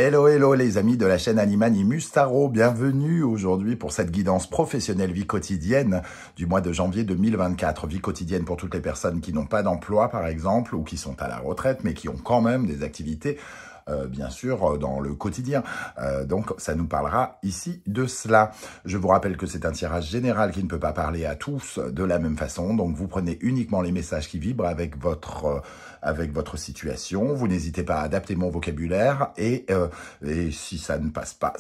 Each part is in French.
Hello, hello les amis de la chaîne Animanimus Tarot, bienvenue aujourd'hui pour cette guidance professionnelle vie quotidienne du mois de janvier 2024. Vie quotidienne pour toutes les personnes qui n'ont pas d'emploi par exemple, ou qui sont à la retraite mais qui ont quand même des activités bien sûr dans le quotidien. Donc ça nous parlera ici de cela. Je vous rappelle que c'est un tirage général qui ne peut pas parler à tous de la même façon. Donc vous prenez uniquement les messages qui vibrent avec votre situation. Vous n'hésitez pas à adapter mon vocabulaire et si ça ne passe pas,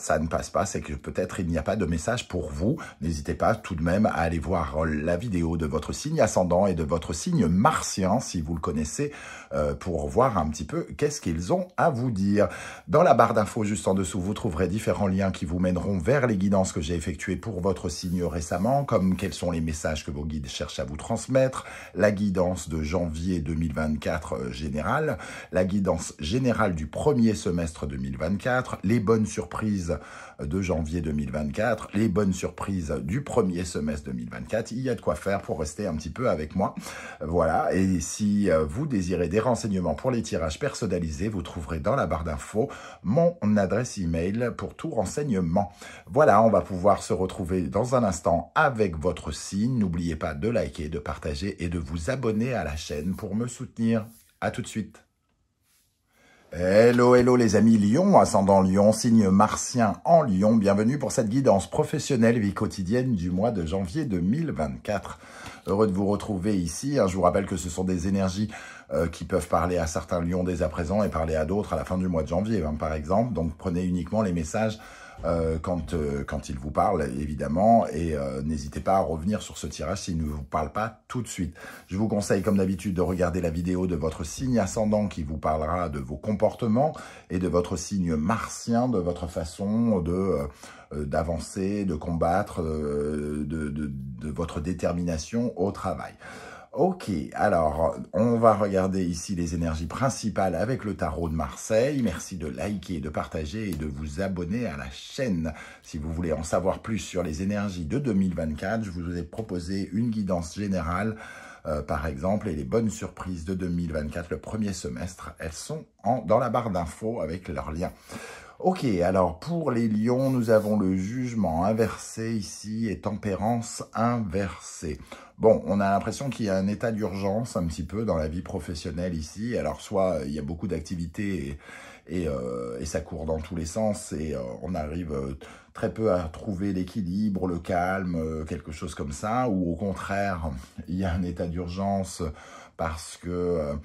c'est que peut-être il n'y a pas de message pour vous. N'hésitez pas tout de même à aller voir la vidéo de votre signe ascendant et de votre signe martien si vous le connaissez pour voir un petit peu qu'est-ce qu'ils ont à vous dire. Dans la barre d'infos juste en dessous, vous trouverez différents liens qui vous mèneront vers les guidances que j'ai effectuées pour votre signe récemment, comme quels sont les messages que vos guides cherchent à vous transmettre, la guidance de janvier 2024 générale, la guidance générale du premier semestre 2024, les bonnes surprises de janvier 2024, les bonnes surprises du premier semestre 2024. Il y a de quoi faire pour rester un petit peu avec moi. Voilà, et si vous désirez des renseignements pour les tirages personnalisés, vous trouverez dans la barre d'infos mon adresse email pour tout renseignement. Voilà, on va pouvoir se retrouver dans un instant avec votre signe. N'oubliez pas de liker, de partager et de vous abonner à la chaîne pour me soutenir. À tout de suite. Hello, hello les amis Lion, ascendant Lion, signe martien en Lion. Bienvenue pour cette guidance professionnelle vie quotidienne du mois de janvier 2024. Heureux de vous retrouver ici. Je vous rappelle que ce sont des énergies qui peuvent parler à certains lions dès à présent et parler à d'autres à la fin du mois de janvier, par exemple. Donc prenez uniquement les messages quand il vous parle, évidemment, et n'hésitez pas à revenir sur ce tirage s'il ne vous parle pas tout de suite. Je vous conseille, comme d'habitude, de regarder la vidéo de votre signe ascendant qui vous parlera de vos comportements et de votre signe martien, de votre façon d'avancer, de combattre, de votre détermination au travail. Ok, alors, on va regarder ici les énergies principales avec le tarot de Marseille. Merci de liker, de partager et de vous abonner à la chaîne. Si vous voulez en savoir plus sur les énergies de 2024, je vous ai proposé une guidance générale, par exemple, et les bonnes surprises de 2024, le premier semestre, elles sont dans la barre d'infos avec leurs liens. Ok, alors pour les lions, nous avons le jugement inversé ici et tempérance inversée. Bon, on a l'impression qu'il y a un état d'urgence un petit peu dans la vie professionnelle ici. Alors soit il y a beaucoup d'activités et ça court dans tous les sens et on arrive très peu à trouver l'équilibre, le calme, quelque chose comme ça. Ou au contraire, il y a un état d'urgence parce que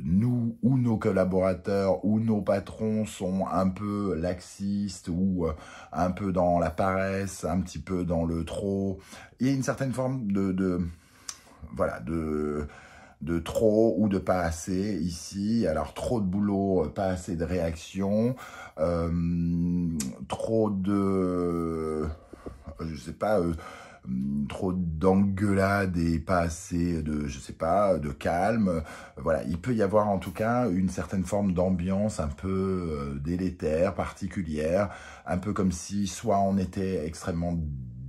nous ou nos collaborateurs ou nos patrons sont un peu laxistes ou un peu dans la paresse, un petit peu dans le trop. Il y a une certaine forme voilà, de trop ou de pas assez ici. Alors trop de boulot, pas assez de réaction, trop de, je sais pas, trop d'engueulades et pas assez de, je sais pas, de calme. Voilà, il peut y avoir en tout cas une certaine forme d'ambiance un peu délétère, particulière, un peu comme si soit on était extrêmement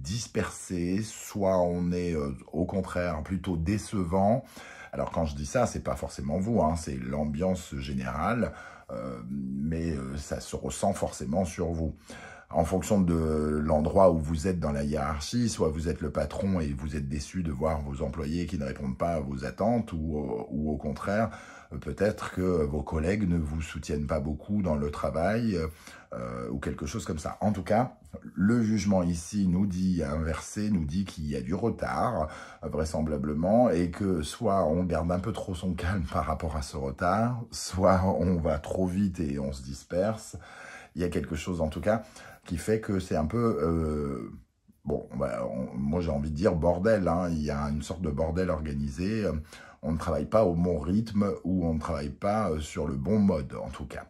dispersé, soit on est au contraire plutôt décevant. Alors quand je dis ça, c'est pas forcément vous, hein, c'est l'ambiance générale, mais ça se ressent forcément sur vous. En fonction de l'endroit où vous êtes dans la hiérarchie, soit vous êtes le patron et vous êtes déçu de voir vos employés qui ne répondent pas à vos attentes, ou au contraire, peut-être que vos collègues ne vous soutiennent pas beaucoup dans le travail, ou quelque chose comme ça. En tout cas, le jugement ici nous dit, inversé, nous dit qu'il y a du retard, vraisemblablement, et que soit on garde un peu trop son calme par rapport à ce retard, soit on va trop vite et on se disperse. Il y a quelque chose en tout cas qui fait que c'est un peu, bon, moi j'ai envie de dire bordel, hein. Il y a une sorte de bordel organisé, on ne travaille pas au bon rythme ou on ne travaille pas sur le bon mode en tout cas.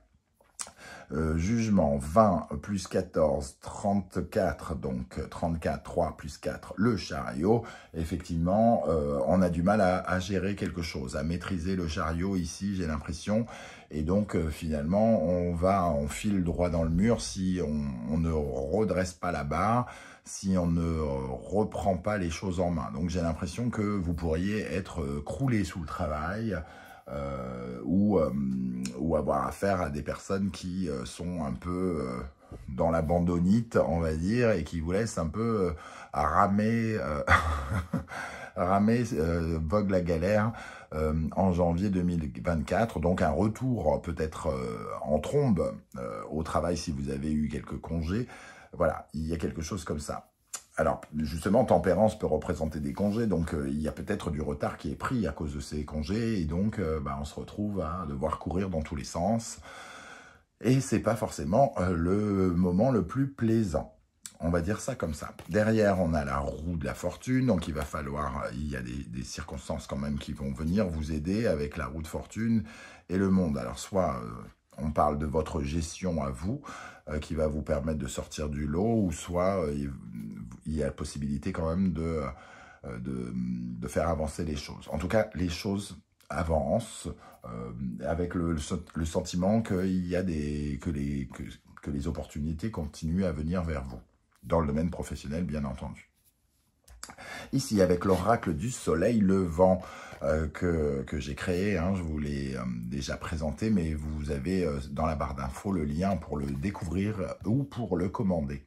Jugement 20 plus 14, 34, donc 34, 3 plus 4, le chariot. Effectivement, on a du mal à gérer quelque chose, à maîtriser le chariot ici, j'ai l'impression. Et donc, finalement, on file droit dans le mur si on ne redresse pas la barre, si on ne reprend pas les choses en main. Donc, j'ai l'impression que vous pourriez être croulé sous le travail, ou avoir affaire à des personnes qui sont un peu dans l'abandonnite, on va dire, et qui vous laissent un peu ramer, ramer vogue la galère en janvier 2024. Donc un retour peut-être en trombe au travail si vous avez eu quelques congés. Voilà, il y a quelque chose comme ça. Alors, justement, tempérance peut représenter des congés, donc il y a peut-être du retard qui est pris à cause de ces congés, et donc on se retrouve à devoir courir dans tous les sens, et c'est pas forcément le moment le plus plaisant. On va dire ça comme ça. Derrière, on a la roue de la fortune, donc il va falloir, il y a des circonstances quand même qui vont venir vous aider avec la roue de fortune et le monde. Alors, soit on parle de votre gestion à vous, qui va vous permettre de sortir du lot, ou soit il y a la possibilité quand même de faire avancer les choses. En tout cas, les choses avancent avec le sentiment qu'il y a que les opportunités continuent à venir vers vous, dans le domaine professionnel, bien entendu. Ici, avec l'oracle du soleil levant que j'ai créé, hein, je vous l'ai déjà présenté, mais vous avez dans la barre d'infos le lien pour le découvrir ou pour le commander.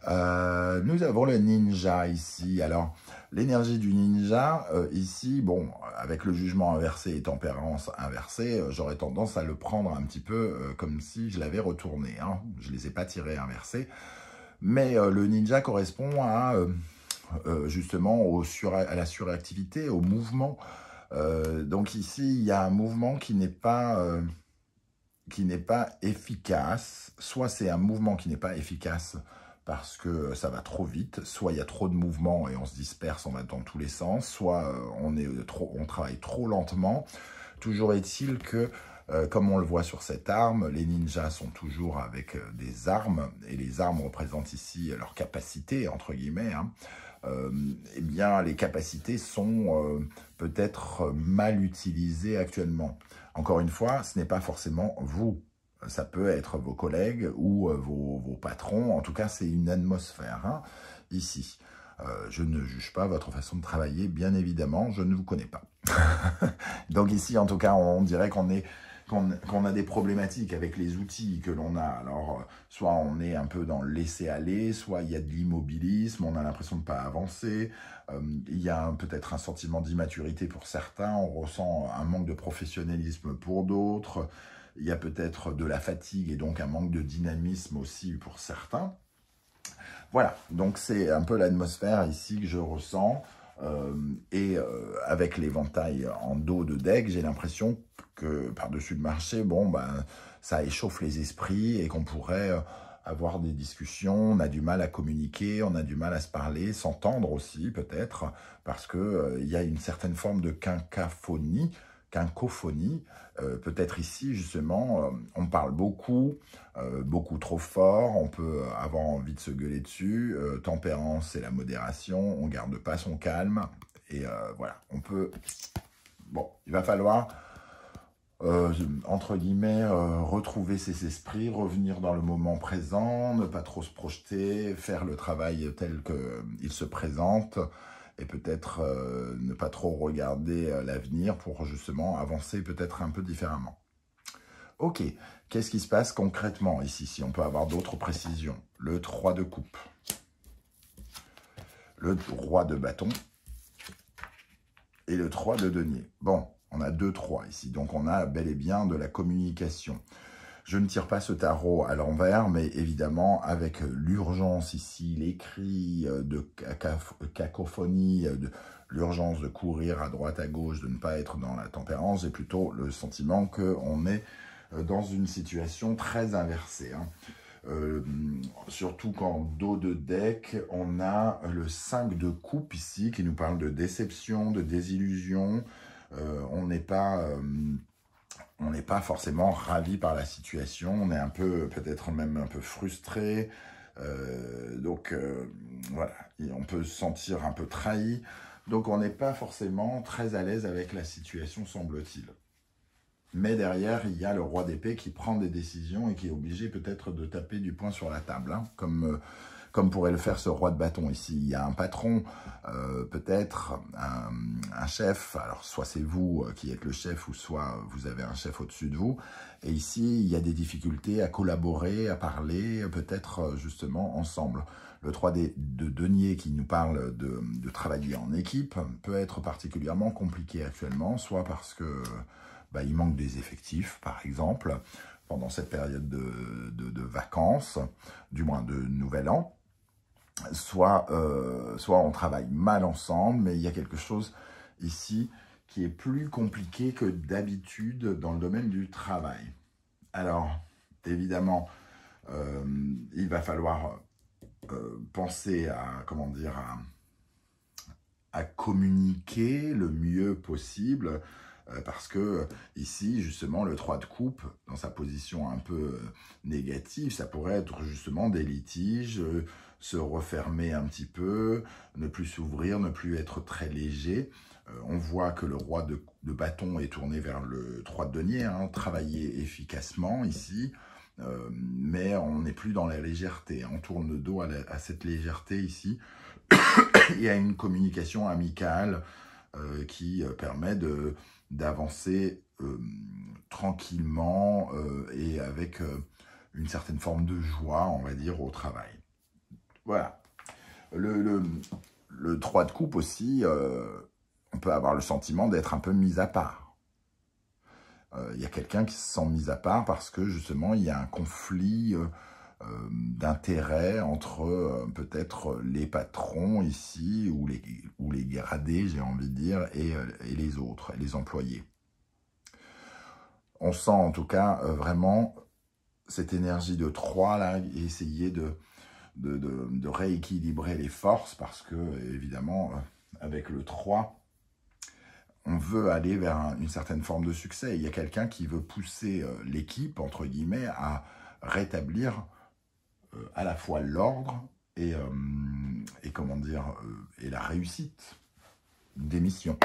Nous avons le ninja ici. Alors, l'énergie du ninja, ici, bon, avec le jugement inversé et tempérance inversée, j'aurais tendance à le prendre un petit peu comme si je l'avais retourné. Hein. Je ne les ai pas tirés inversés. Mais le ninja correspond à... justement à la suractivité, au mouvement. Donc ici, il y a un mouvement qui n'est pas efficace. Soit c'est un mouvement qui n'est pas efficace parce que ça va trop vite, soit il y a trop de mouvements et on se disperse, on va dans tous les sens, soit on travaille trop lentement. Toujours est-il que comme on le voit sur cette arme, les ninjas sont toujours avec des armes, et les armes représentent ici leur capacité, entre guillemets, hein. Eh bien, les capacités sont peut-être mal utilisées actuellement. Encore une fois, ce n'est pas forcément vous. Ça peut être vos collègues ou vos patrons. En tout cas, c'est une atmosphère, hein, ici. Je ne juge pas votre façon de travailler, bien évidemment, je ne vous connais pas. Donc ici, en tout cas, on dirait qu'on a des problématiques avec les outils que l'on a. Alors, soit on est un peu dans le laisser-aller, soit il y a de l'immobilisme, on a l'impression de ne pas avancer, il y a peut-être un sentiment d'immaturité pour certains, on ressent un manque de professionnalisme pour d'autres, il y a peut-être de la fatigue et donc un manque de dynamisme aussi pour certains. Voilà, donc c'est un peu l'atmosphère ici que je ressens. Avec l'éventail en dos de deck, j'ai l'impression que par-dessus le marché, bon, ben, ça échauffe les esprits et qu'on pourrait avoir des discussions. On a du mal à communiquer, on a du mal à se parler, s'entendre aussi peut-être, parce que il y a une certaine forme de quinquaphonie, peut-être ici justement, on parle beaucoup, beaucoup trop fort, on peut avoir envie de se gueuler dessus, tempérance c'est la modération, on garde pas son calme, et voilà, on peut, bon, il va falloir, entre guillemets, retrouver ses esprits, revenir dans le moment présent, ne pas trop se projeter, faire le travail tel qu'il se présente, et peut-être ne pas trop regarder l'avenir pour justement avancer peut-être un peu différemment. Ok, qu'est-ce qui se passe concrètement ici, si on peut avoir d'autres précisions? Le 3 de coupe, le roi de bâton et le 3 de denier. Bon, on a 2 3 ici, donc on a bel et bien de la communication. Je ne tire pas ce tarot à l'envers, mais évidemment, avec l'urgence ici, les cris de cacophonie, l'urgence de courir à droite, à gauche, de ne pas être dans la tempérance, j'ai plutôt le sentiment qu'on est dans une situation très inversée, hein. Surtout qu'en dos de deck, on a le 5 de coupe ici, qui nous parle de déception, de désillusion. On n'est pas forcément ravi par la situation, on est un peu, peut-être même un peu frustré, voilà, et on peut se sentir un peu trahi, donc on n'est pas forcément très à l'aise avec la situation, semble-t-il. Mais derrière, il y a le roi d'épée qui prend des décisions et qui est obligé peut-être de taper du poing sur la table, hein, comme comme pourrait le faire ce roi de bâton ici. Il y a un patron, peut-être un chef, alors soit c'est vous qui êtes le chef, ou soit vous avez un chef au-dessus de vous. Et ici, il y a des difficultés à collaborer, à parler, peut-être justement ensemble. Le 3 de denier qui nous parle de travailler en équipe peut être particulièrement compliqué actuellement, soit parce que il manque des effectifs, par exemple, pendant cette période de vacances, du moins de nouvel an, soit on travaille mal ensemble, mais il y a quelque chose ici qui est plus compliqué que d'habitude dans le domaine du travail. Alors, évidemment, il va falloir penser à, comment dire, à communiquer le mieux possible, parce que ici, justement, le 3 de coupe, dans sa position un peu négative, ça pourrait être justement des litiges, se refermer un petit peu, ne plus s'ouvrir, ne plus être très léger. On voit que le roi de bâton est tourné vers le 3 de denier, hein, travailler efficacement ici, mais on n'est plus dans la légèreté. On tourne le dos à cette légèreté ici. Il y a une communication amicale qui permet d'avancer tranquillement et avec une certaine forme de joie, on va dire, au travail. Voilà. Le 3 de coupe aussi, on peut avoir le sentiment d'être un peu mis à part. Il y a quelqu'un qui se sent mis à part parce que justement il y a un conflit d'intérêt entre peut-être les patrons ici, ou les gradés, j'ai envie de dire, et les autres, les employés. On sent en tout cas vraiment cette énergie de 3 là, et essayer de rééquilibrer les forces, parce que évidemment avec le 3, on veut aller vers une certaine forme de succès. Il y a quelqu'un qui veut pousser l'équipe, entre guillemets, à rétablir à la fois l'ordre et comment dire, et la réussite des missions.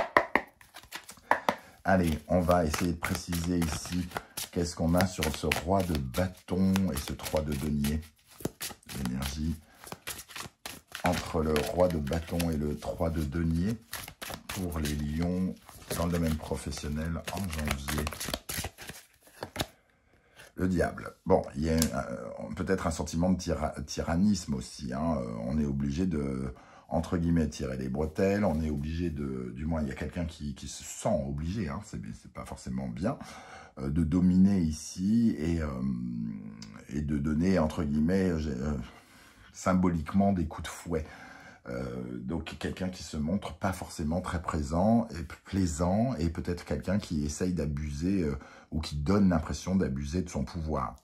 Allez, on va essayer de préciser ici qu'est-ce qu'on a sur ce roi de bâton et ce 3 de denier. L'énergie entre le roi de bâton et le 3 de denier pour les lions dans le domaine professionnel en janvier. Le diable. Bon, il y a peut-être un sentiment de tyrannisme aussi. Hein. On est obligé de, entre guillemets, tirer les bretelles. On est obligé de, du moins, il y a quelqu'un qui se sent obligé, hein, c'est pas forcément bien, de dominer ici et de donner, entre guillemets, symboliquement des coups de fouet. Donc quelqu'un qui se montre pas forcément très présent et plaisant, et peut-être quelqu'un qui essaye d'abuser ou qui donne l'impression d'abuser de son pouvoir.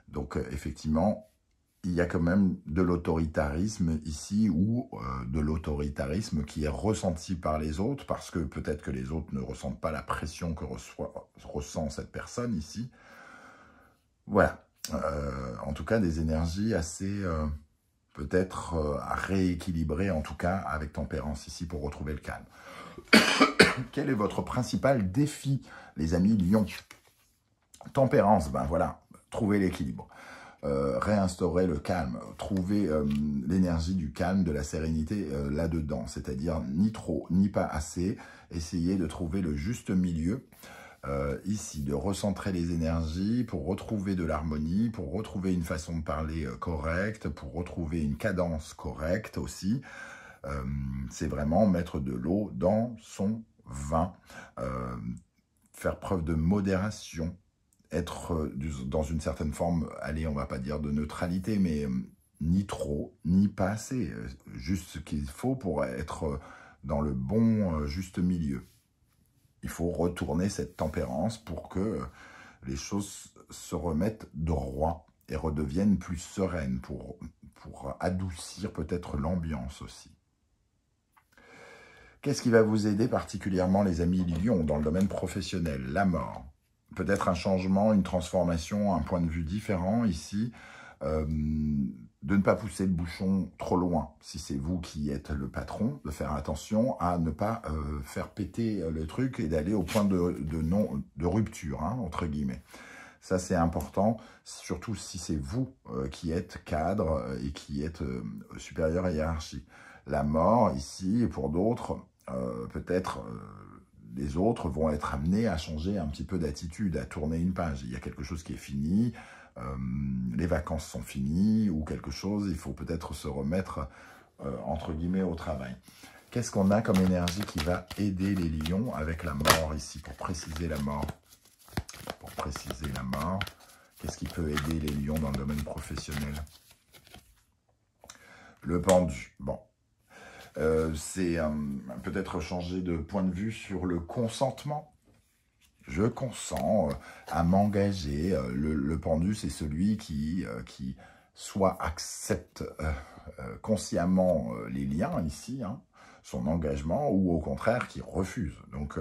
Donc effectivement, il y a quand même de l'autoritarisme ici, ou de l'autoritarisme qui est ressenti par les autres, parce que peut-être que les autres ne ressentent pas la pression que ressent cette personne ici. Voilà. En tout cas, des énergies assez... peut-être à rééquilibrer, en tout cas avec tempérance ici, pour retrouver le calme. Quel est votre principal défi, les amis Lion? Tempérance, ben voilà, trouver l'équilibre, réinstaurer le calme, trouver l'énergie du calme, de la sérénité là-dedans, c'est-à-dire ni trop, ni pas assez, essayer de trouver le juste milieu. Ici, de recentrer les énergies pour retrouver de l'harmonie, pour retrouver une façon de parler correcte, pour retrouver une cadence correcte aussi. C'est vraiment mettre de l'eau dans son vin, faire preuve de modération, être dans une certaine forme, allez, on va pas dire de neutralité, mais ni trop, ni pas assez, juste ce qu'il faut pour être dans le bon juste milieu. Il faut retourner cette tempérance pour que les choses se remettent droit et redeviennent plus sereines, pour adoucir peut-être l'ambiance aussi. Qu'est-ce qui va vous aider particulièrement, les amis Lion, dans le domaine professionnel? La mort. Peut-être un changement, une transformation, un point de vue différent ici. De ne pas pousser le bouchon trop loin. Si c'est vous qui êtes le patron, de faire attention à ne pas faire péter le truc et d'aller au point de rupture, hein, entre guillemets. Ça, c'est important, surtout si c'est vous qui êtes cadre et qui êtes supérieur à hiérarchie. La mort, ici, pour d'autres, peut-être les autres vont être amenés à changer un petit peu d'attitude, à tourner une page. Il y a quelque chose qui est fini, les vacances sont finies, ou quelque chose, il faut peut-être se remettre, entre guillemets, au travail. Qu'est-ce qu'on a comme énergie qui va aider les lions avec la mort ici, pour préciser la mort? Pour préciser la mort, qu'est-ce qui peut aider les lions dans le domaine professionnel? Le pendu, bon. C'est peut-être changer de point de vue sur le consentement. Je consens à m'engager. Le pendu, c'est celui qui soit accepte consciemment les liens ici, hein, son engagement, ou au contraire qui refuse. Donc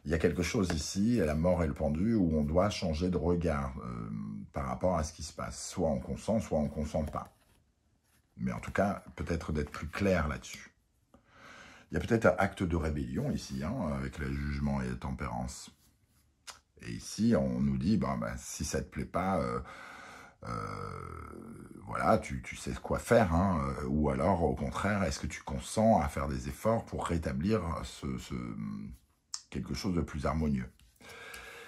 il y a quelque chose ici, la mort et le pendu, où on doit changer de regard par rapport à ce qui se passe. Soit on consent, soit on ne consent pas. Mais en tout cas, peut-être d'être plus clair là-dessus. Il y a peut-être un acte de rébellion ici, hein, avec le jugement et la tempérance. Et ici, on nous dit, si ça ne te plaît pas, voilà, tu sais quoi faire, hein, ou alors, au contraire, est-ce que tu consens à faire des efforts pour rétablir quelque chose de plus harmonieux?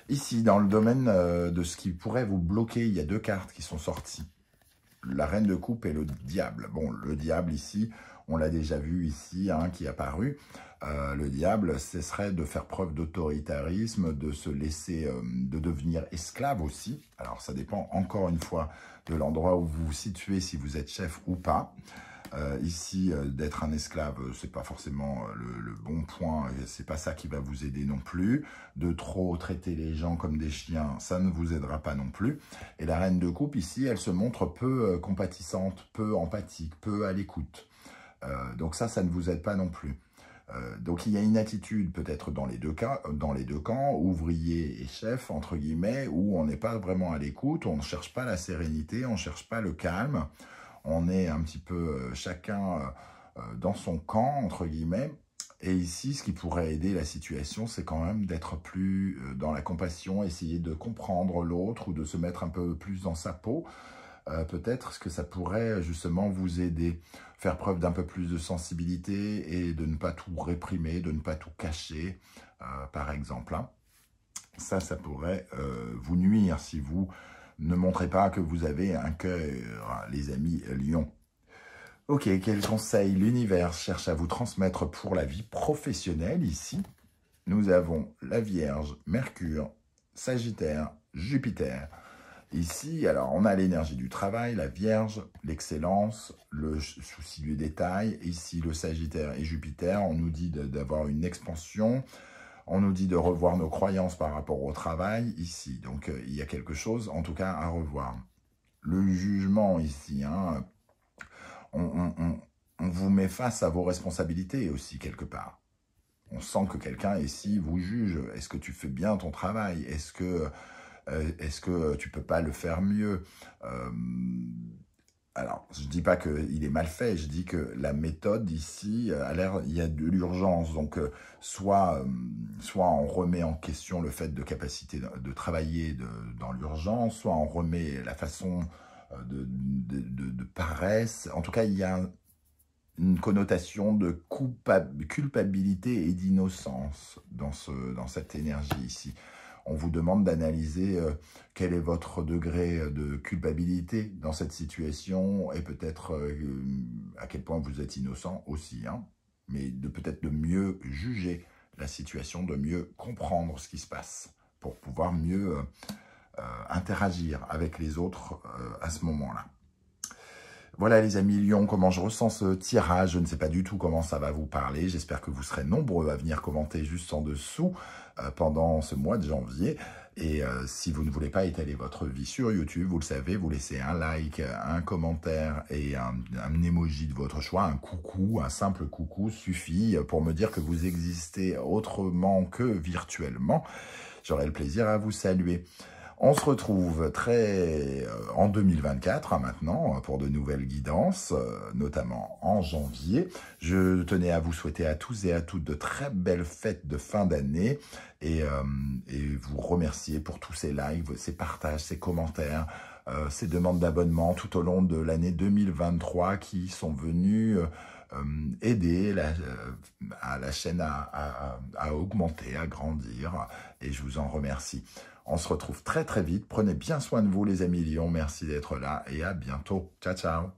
Ici, dans le domaine de ce qui pourrait vous bloquer, il y a deux cartes qui sont sorties. La reine de coupe et le diable. Bon, le diable ici, on l'a déjà vu ici, hein, qui est apparu. Le diable, ce serait de faire preuve d'autoritarisme, de se laisser, de devenir esclave aussi. Alors, ça dépend encore une fois de l'endroit où vous vous situez, si vous êtes chef ou pas. Ici, d'être un esclave, c'est pas forcément le bon point, c'est pas ça qui va vous aider non plus. De trop traiter les gens comme des chiens, ça ne vous aidera pas non plus. Et la reine de coupe, ici, elle se montre peu compatissante, peu empathique, peu à l'écoute. Donc ça ne vous aide pas non plus. Donc il y a une attitude peut-être dans les deux camps, ouvrier et chef, entre guillemets, où on n'est pas vraiment à l'écoute, on ne cherche pas la sérénité, on ne cherche pas le calme. On est un petit peu chacun dans son camp, entre guillemets. Et ici, ce qui pourrait aider la situation, c'est quand même d'être plus dans la compassion, essayer de comprendre l'autre ou de se mettre un peu plus dans sa peau. Peut-être que ça pourrait justement vous aider. Faire preuve d'un peu plus de sensibilité et de ne pas tout réprimer, de ne pas tout cacher, par exemple. Hein. Ça pourrait vous nuire si vous ne montrez pas que vous avez un cœur, les amis lions. Ok, quel conseil l'univers cherche à vous transmettre pour la vie professionnelle ici? Nous avons la Vierge, Mercure, Sagittaire, Jupiter. Ici, alors, on a l'énergie du travail, la Vierge, l'excellence, le souci du détail. Ici, le Sagittaire et Jupiter, on nous dit d'avoir une expansion. On nous dit de revoir nos croyances par rapport au travail, ici. Donc, il y a quelque chose, en tout cas, à revoir. Le jugement, ici, hein, on vous met face à vos responsabilités aussi, quelque part. On sent que quelqu'un, ici, vous juge. Est-ce que tu fais bien ton travail? Est-ce que tu peux pas le faire mieux? Alors, je ne dis pas qu'il est mal fait, je dis que la méthode ici, il y a de l'urgence. Donc, soit on remet en question le fait de capacité de travailler dans l'urgence, soit on remet la façon de paresse. En tout cas, il y a une connotation de culpabilité et d'innocence dans cette énergie ici. On vous demande d'analyser quel est votre degré de culpabilité dans cette situation et peut-être à quel point vous êtes innocent aussi, hein, mais peut-être de mieux juger la situation, de mieux comprendre ce qui se passe pour pouvoir mieux interagir avec les autres à ce moment-là. Voilà les amis Lions, comment je ressens ce tirage. Je ne sais pas du tout comment ça va vous parler. J'espère que vous serez nombreux à venir commenter juste en dessous pendant ce mois de janvier. Et si vous ne voulez pas étaler votre vie sur YouTube, vous le savez, vous laissez un like, un commentaire et un emoji de votre choix, un coucou, un simple coucou suffit pour me dire que vous existez autrement que virtuellement. J'aurai le plaisir à vous saluer. On se retrouve en 2024 maintenant pour de nouvelles guidances, notamment en janvier. Je tenais à vous souhaiter à tous et à toutes de très belles fêtes de fin d'année et vous remercier pour tous ces lives, ces partages, ces commentaires, ces demandes d'abonnement tout au long de l'année 2023 qui sont venus aider la chaîne à augmenter, à grandir, et je vous en remercie. On se retrouve très très vite. Prenez bien soin de vous les amis lions. Merci d'être là et à bientôt. Ciao, ciao.